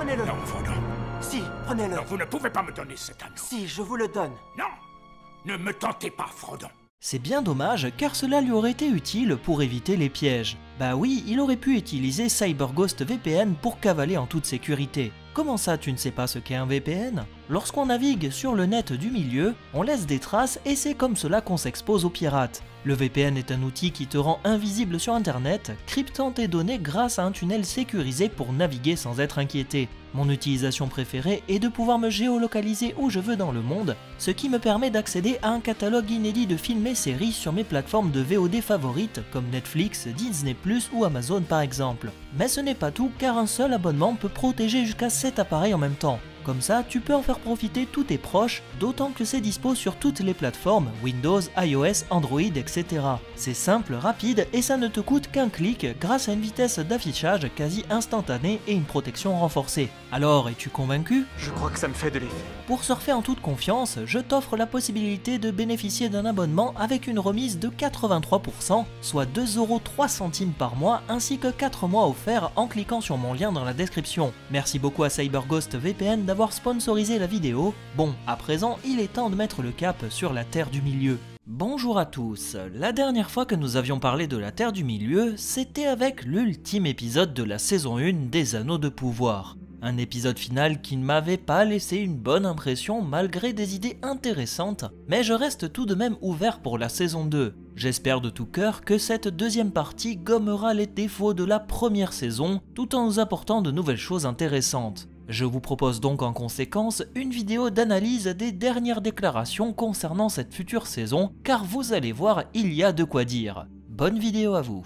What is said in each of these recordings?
prenez-le. Non, Frodon. Si, prenez-le. Non, vous ne pouvez pas me donner cet anneau. Si, je vous le donne. Non, ne me tentez pas, Frodon. C'est bien dommage car cela lui aurait été utile pour éviter les pièges. Bah oui, il aurait pu utiliser CyberGhost VPN pour cavaler en toute sécurité. Comment ça tu ne sais pas ce qu'est un VPN? Lorsqu'on navigue sur le net du milieu, on laisse des traces et c'est comme cela qu'on s'expose aux pirates. Le VPN est un outil qui te rend invisible sur internet, cryptant tes données grâce à un tunnel sécurisé pour naviguer sans être inquiété. Mon utilisation préférée est de pouvoir me géolocaliser où je veux dans le monde, ce qui me permet d'accéder à un catalogue inédit de films et séries sur mes plateformes de VOD favorites comme Netflix, Disney+, ou Amazon par exemple. Mais ce n'est pas tout car un seul abonnement peut protéger jusqu'à 7 appareils en même temps. Comme ça, tu peux en faire profiter tous tes proches, d'autant que c'est dispo sur toutes les plateformes, Windows, iOS, Android, etc. C'est simple, rapide et ça ne te coûte qu'un clic grâce à une vitesse d'affichage quasi instantanée et une protection renforcée. Alors, es-tu convaincu? Je crois que ça me fait de l'effet. Pour surfer en toute confiance, je t'offre la possibilité de bénéficier d'un abonnement avec une remise de 83%, soit 2,03 € par mois, ainsi que 4 mois offerts en cliquant sur mon lien dans la description. Merci beaucoup à CyberGhost VPN d'avoir sponsorisé la vidéo. Bon, à présent, il est temps de mettre le cap sur la Terre du Milieu. Bonjour à tous, la dernière fois que nous avions parlé de la Terre du Milieu, c'était avec l'ultime épisode de la saison 1 des Anneaux de Pouvoir. Un épisode final qui ne m'avait pas laissé une bonne impression malgré des idées intéressantes, mais je reste tout de même ouvert pour la saison 2. J'espère de tout cœur que cette deuxième partie gommera les défauts de la première saison, tout en nous apportant de nouvelles choses intéressantes. Je vous propose donc en conséquence une vidéo d'analyse des dernières déclarations concernant cette future saison, car vous allez voir, il y a de quoi dire. Bonne vidéo à vous.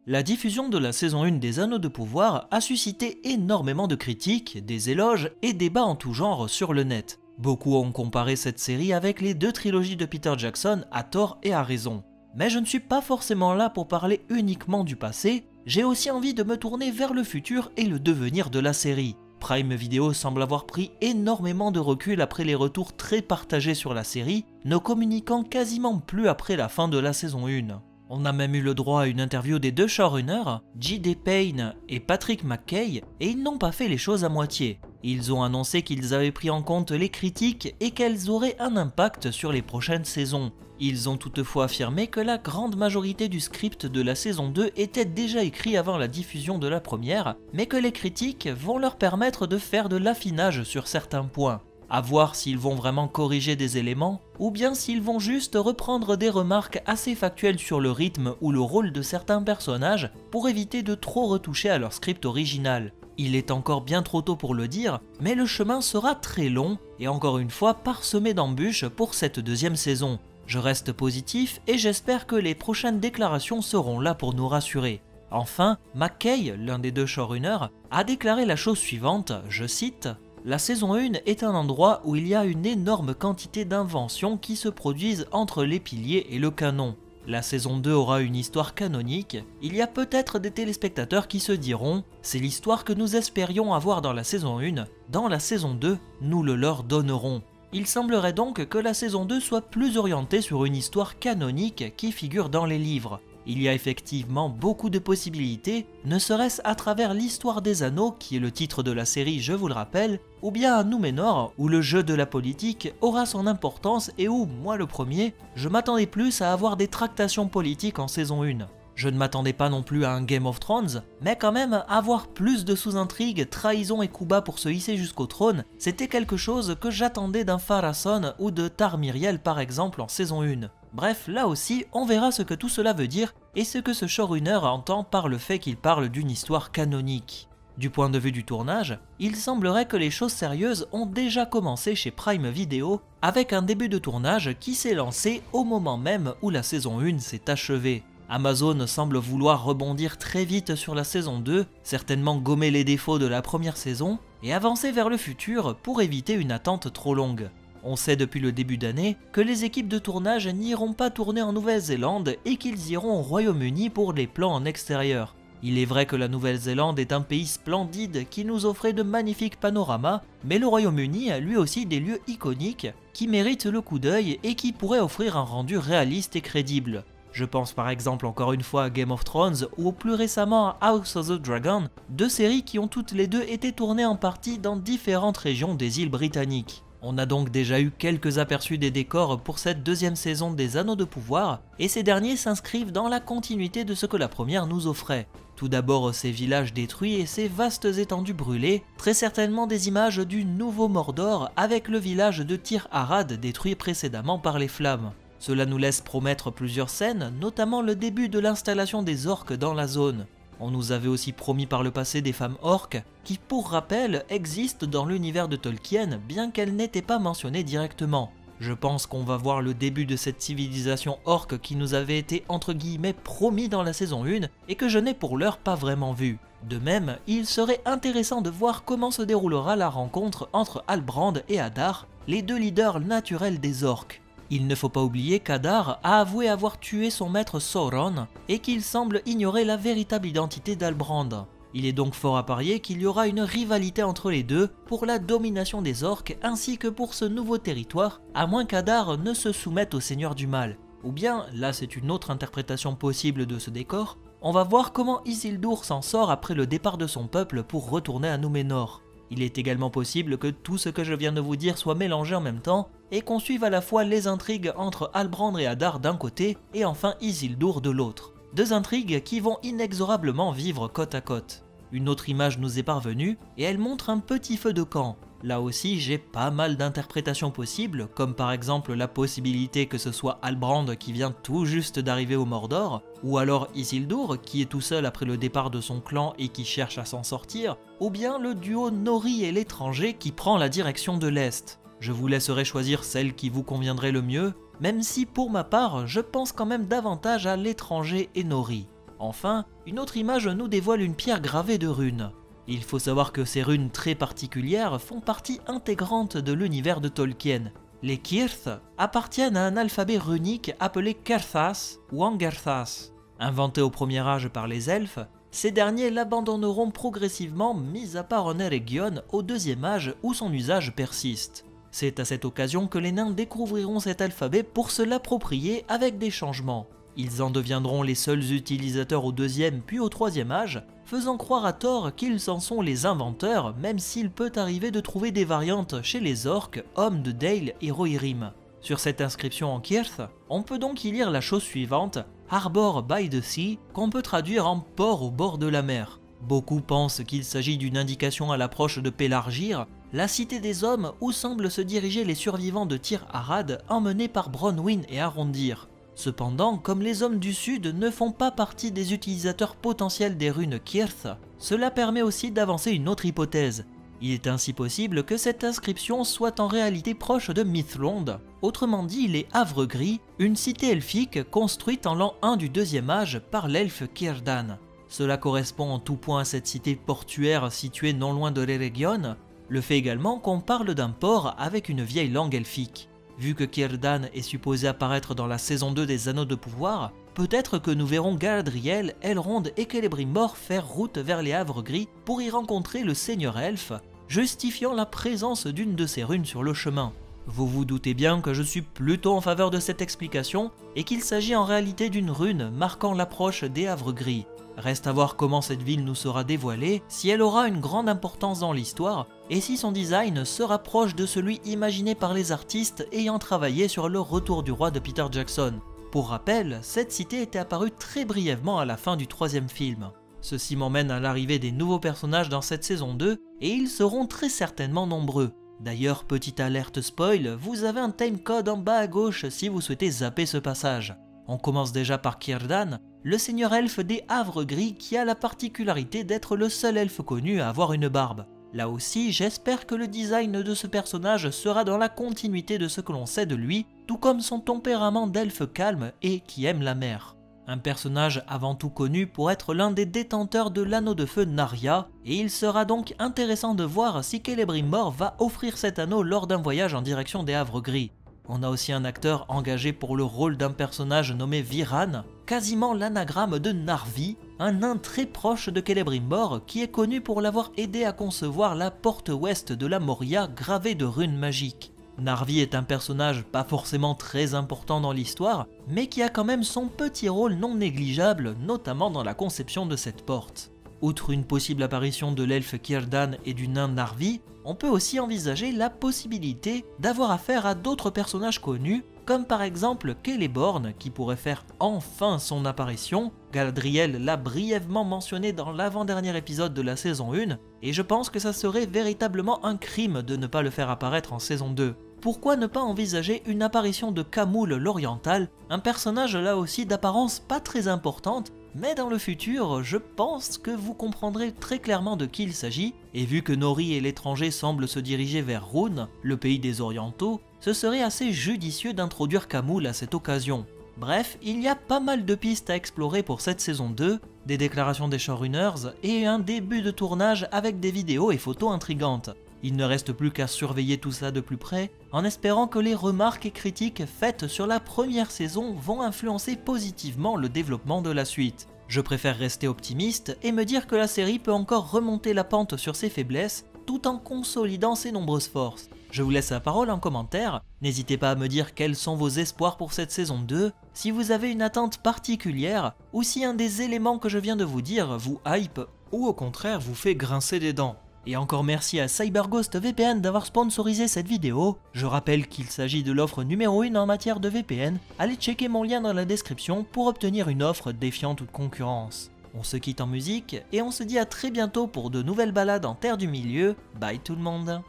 La diffusion de la saison 1 des Anneaux de Pouvoir a suscité énormément de critiques, des éloges et débats en tout genre sur le net. Beaucoup ont comparé cette série avec les deux trilogies de Peter Jackson à tort et à raison. Mais je ne suis pas forcément là pour parler uniquement du passé, j'ai aussi envie de me tourner vers le futur et le devenir de la série. Prime Video semble avoir pris énormément de recul après les retours très partagés sur la série, ne communiquant quasiment plus après la fin de la saison 1. On a même eu le droit à une interview des deux showrunners, J.D. Payne et Patrick McKay, et ils n'ont pas fait les choses à moitié. Ils ont annoncé qu'ils avaient pris en compte les critiques et qu'elles auraient un impact sur les prochaines saisons. Ils ont toutefois affirmé que la grande majorité du script de la saison 2 était déjà écrit avant la diffusion de la première, mais que les critiques vont leur permettre de faire de l'affinage sur certains points. À voir s'ils vont vraiment corriger des éléments, ou bien s'ils vont juste reprendre des remarques assez factuelles sur le rythme ou le rôle de certains personnages pour éviter de trop retoucher à leur script original. Il est encore bien trop tôt pour le dire, mais le chemin sera très long et encore une fois parsemé d'embûches pour cette deuxième saison. Je reste positif et j'espère que les prochaines déclarations seront là pour nous rassurer. Enfin, McKay, l'un des deux showrunners, a déclaré la chose suivante, je cite: « La saison 1 est un endroit où il y a une énorme quantité d'inventions qui se produisent entre les piliers et le canon. La saison 2 aura une histoire canonique, il y a peut-être des téléspectateurs qui se diront « c'est l'histoire que nous espérions avoir dans la saison 1, dans la saison 2, nous le leur donnerons ». Il semblerait donc que la saison 2 soit plus orientée sur une histoire canonique qui figure dans les livres. Il y a effectivement beaucoup de possibilités, ne serait-ce à travers l'histoire des anneaux, qui est le titre de la série je vous le rappelle, ou bien à Númenor, où le jeu de la politique aura son importance et où, moi le premier, je m'attendais plus à avoir des tractations politiques en saison 1. Je ne m'attendais pas non plus à un Game of Thrones, mais quand même avoir plus de sous-intrigues, trahisons et coups bas pour se hisser jusqu'au trône, c'était quelque chose que j'attendais d'un Pharazôn ou de Tarmiriel par exemple en saison 1. Bref, là aussi, on verra ce que tout cela veut dire et ce que ce showrunner entend par le fait qu'il parle d'une histoire canonique. Du point de vue du tournage, il semblerait que les choses sérieuses ont déjà commencé chez Prime Video avec un début de tournage qui s'est lancé au moment même où la saison 1 s'est achevée. Amazon semble vouloir rebondir très vite sur la saison 2, certainement gommer les défauts de la première saison et avancer vers le futur pour éviter une attente trop longue. On sait depuis le début d'année que les équipes de tournage n'iront pas tourner en Nouvelle-Zélande et qu'ils iront au Royaume-Uni pour les plans en extérieur. Il est vrai que la Nouvelle-Zélande est un pays splendide qui nous offrait de magnifiques panoramas, mais le Royaume-Uni a lui aussi des lieux iconiques qui méritent le coup d'œil et qui pourraient offrir un rendu réaliste et crédible. Je pense par exemple encore une fois à Game of Thrones ou plus récemment à House of the Dragon, deux séries qui ont toutes les deux été tournées en partie dans différentes régions des îles britanniques. On a donc déjà eu quelques aperçus des décors pour cette deuxième saison des Anneaux de Pouvoir, et ces derniers s'inscrivent dans la continuité de ce que la première nous offrait. Tout d'abord ces villages détruits et ces vastes étendues brûlées, très certainement des images du nouveau Mordor avec le village de Tir Arad détruit précédemment par les flammes. Cela nous laisse promettre plusieurs scènes, notamment le début de l'installation des orques dans la zone. On nous avait aussi promis par le passé des femmes orques, qui pour rappel existent dans l'univers de Tolkien bien qu'elles n'étaient pas mentionnées directement. Je pense qu'on va voir le début de cette civilisation orque qui nous avait été entre guillemets promis dans la saison 1 et que je n'ai pour l'heure pas vraiment vu. De même, il serait intéressant de voir comment se déroulera la rencontre entre Halbrand et Adar, les deux leaders naturels des orques. Il ne faut pas oublier qu'Adar a avoué avoir tué son maître Sauron et qu'il semble ignorer la véritable identité d'Halbrand. Il est donc fort à parier qu'il y aura une rivalité entre les deux pour la domination des orques ainsi que pour ce nouveau territoire, à moins qu'Adar ne se soumette au Seigneur du Mal. Ou bien, là c'est une autre interprétation possible de ce décor, on va voir comment Isildur s'en sort après le départ de son peuple pour retourner à Númenor. Il est également possible que tout ce que je viens de vous dire soit mélangé en même temps et qu'on suive à la fois les intrigues entre Halbrand et Adar d'un côté et enfin Isildur de l'autre. Deux intrigues qui vont inexorablement vivre côte à côte. Une autre image nous est parvenue et elle montre un petit feu de camp. Là aussi j'ai pas mal d'interprétations possibles, comme par exemple la possibilité que ce soit Halbrand qui vient tout juste d'arriver au Mordor, ou alors Isildur qui est tout seul après le départ de son clan et qui cherche à s'en sortir, ou bien le duo Nori et l'étranger qui prend la direction de l'Est. Je vous laisserai choisir celle qui vous conviendrait le mieux, même si pour ma part je pense quand même davantage à l'étranger et Nori. Enfin, une autre image nous dévoile une pierre gravée de runes. Il faut savoir que ces runes très particulières font partie intégrante de l'univers de Tolkien. Les Cirth appartiennent à un alphabet runique appelé Kerthas ou Angerthas. Inventé au premier âge par les elfes, ces derniers l'abandonneront progressivement, mis à part en Eregion au deuxième âge où son usage persiste. C'est à cette occasion que les nains découvriront cet alphabet pour se l'approprier avec des changements. Ils en deviendront les seuls utilisateurs au deuxième puis au troisième âge, faisant croire à tort qu'ils en sont les inventeurs, même s'il peut arriver de trouver des variantes chez les orques, hommes de Dale et Rohirrim. Sur cette inscription en Cirth, on peut donc y lire la chose suivante, Harbour by the Sea, qu'on peut traduire en port au bord de la mer. Beaucoup pensent qu'il s'agit d'une indication à l'approche de Pelargir, la cité des hommes où semblent se diriger les survivants de Tir Arad emmenés par Bronwyn et Arondir. Cependant, comme les hommes du sud ne font pas partie des utilisateurs potentiels des runes Cirth, cela permet aussi d'avancer une autre hypothèse. Il est ainsi possible que cette inscription soit en réalité proche de Mithlond, autrement dit les Havres Gris, une cité elfique construite en l'an 1 du deuxième âge par l'elfe Círdan. Cela correspond en tout point à cette cité portuaire située non loin de l'Eregion, le fait également qu'on parle d'un port avec une vieille langue elfique. Vu que Círdan est supposé apparaître dans la saison 2 des Anneaux de Pouvoir, peut-être que nous verrons Galadriel, Elrond et Celebrimbor faire route vers les Havres Gris pour y rencontrer le Seigneur Elfe, justifiant la présence d'une de ces runes sur le chemin. Vous vous doutez bien que je suis plutôt en faveur de cette explication et qu'il s'agit en réalité d'une rune marquant l'approche des Havres Gris. Reste à voir comment cette ville nous sera dévoilée, si elle aura une grande importance dans l'histoire, et si son design se rapproche de celui imaginé par les artistes ayant travaillé sur le Retour du Roi de Peter Jackson. Pour rappel, cette cité était apparue très brièvement à la fin du troisième film. Ceci m'emmène à l'arrivée des nouveaux personnages dans cette saison 2, et ils seront très certainement nombreux. D'ailleurs, petite alerte spoil, vous avez un timecode en bas à gauche si vous souhaitez zapper ce passage. On commence déjà par Círdan, le seigneur elfe des Havres Gris qui a la particularité d'être le seul elfe connu à avoir une barbe. Là aussi, j'espère que le design de ce personnage sera dans la continuité de ce que l'on sait de lui, tout comme son tempérament d'elfe calme et qui aime la mer. Un personnage avant tout connu pour être l'un des détenteurs de l'anneau de feu Narya, et il sera donc intéressant de voir si Celebrimbor va offrir cet anneau lors d'un voyage en direction des Havres Gris. On a aussi un acteur engagé pour le rôle d'un personnage nommé Viran, quasiment l'anagramme de Narvi, un nain très proche de Celebrimbor qui est connu pour l'avoir aidé à concevoir la porte ouest de la Moria gravée de runes magiques. Narvi est un personnage pas forcément très important dans l'histoire, mais qui a quand même son petit rôle non négligeable, notamment dans la conception de cette porte. Outre une possible apparition de l'elfe Círdan et du nain Narvi, on peut aussi envisager la possibilité d'avoir affaire à d'autres personnages connus, comme par exemple Celeborn qui pourrait faire enfin son apparition. Galadriel l'a brièvement mentionné dans l'avant-dernier épisode de la saison 1, et je pense que ça serait véritablement un crime de ne pas le faire apparaître en saison 2. Pourquoi ne pas envisager une apparition de Khamûl l'Oriental, un personnage là aussi d'apparence pas très importante, mais dans le futur, je pense que vous comprendrez très clairement de qui il s'agit, et vu que Nori et l'étranger semblent se diriger vers Rhûn, le pays des Orientaux, ce serait assez judicieux d'introduire Khamûl à cette occasion. Bref, il y a pas mal de pistes à explorer pour cette saison 2, des déclarations des showrunners et un début de tournage avec des vidéos et photos intrigantes. Il ne reste plus qu'à surveiller tout ça de plus près, en espérant que les remarques et critiques faites sur la première saison vont influencer positivement le développement de la suite. Je préfère rester optimiste et me dire que la série peut encore remonter la pente sur ses faiblesses, tout en consolidant ses nombreuses forces. Je vous laisse la parole en commentaire, n'hésitez pas à me dire quels sont vos espoirs pour cette saison 2, si vous avez une attente particulière, ou si un des éléments que je viens de vous dire vous hype, ou au contraire vous fait grincer des dents. Et encore merci à CyberGhost VPN d'avoir sponsorisé cette vidéo. Je rappelle qu'il s'agit de l'offre numéro 1 en matière de VPN. Allez checker mon lien dans la description pour obtenir une offre défiant toute concurrence. On se quitte en musique et on se dit à très bientôt pour de nouvelles balades en terre du milieu. Bye tout le monde.